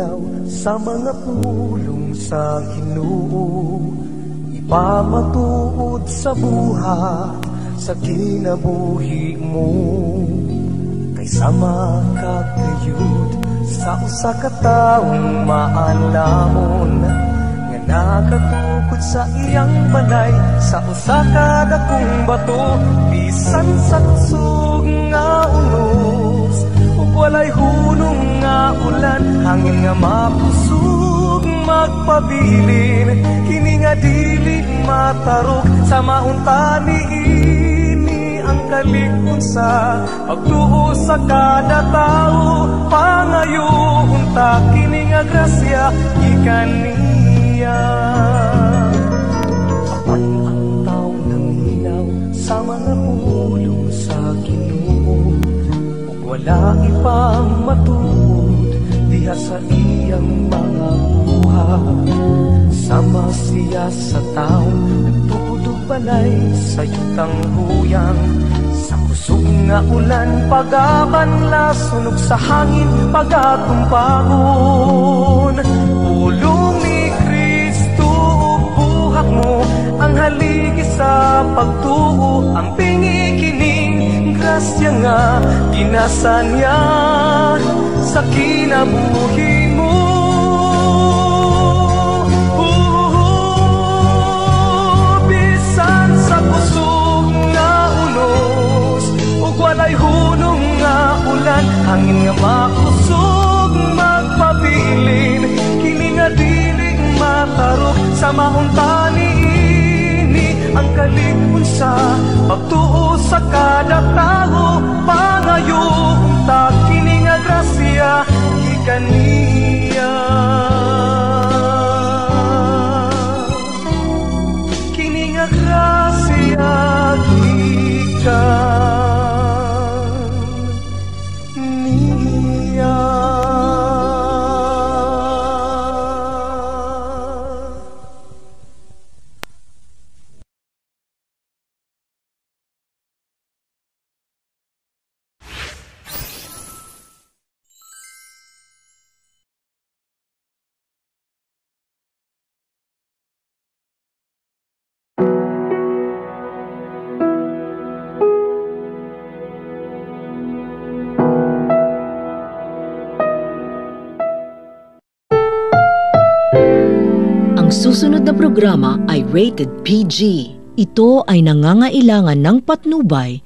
linaw sa mga pulong sa Ginoo, ipamatuod sa buhat sa kinabuhi mo, kaysa makagayud sa usa ka taong maalamon nga nakatukod sa iyang balay sa usa ka dakong bato, bisan sa kusog nga unos ug walay hunong nga ulan, hangin nga mapusog magpabilin, kini nga dili matarog sa maunta niini ang kalig-on sa pagtuo sa kada tao, pangayoon ta kini nga grasya gikan niya. Apan ang tao naminaw sa mga pulong sa Ginoo, ug wala ipang matuod diha sa iyang mga buhat, sama siya sa tao nagtuod og balay sa yutang huyang, sa kusog nga ulan pagabanla sunog sa hangin pagatumpagon. Pulong ni Kristo ug buhak mo ang haligi sa pagtuo, ang pingi kining grasya nga ginasa niya sa kinabuhi mo. Bisan sa kusog nga unos ug walay hunong nga ulan, hangin nga makusog magpabilin, kini nga dili matarog sa maunta niini ang kalig-on sa pagtuo sa kada tao, pangayoon ta kini nga grasya gikan niya. Kini nga grasya gikan niya. Ang susunod na programa ay rated PG. Ito ay nangangailangan ng patnubay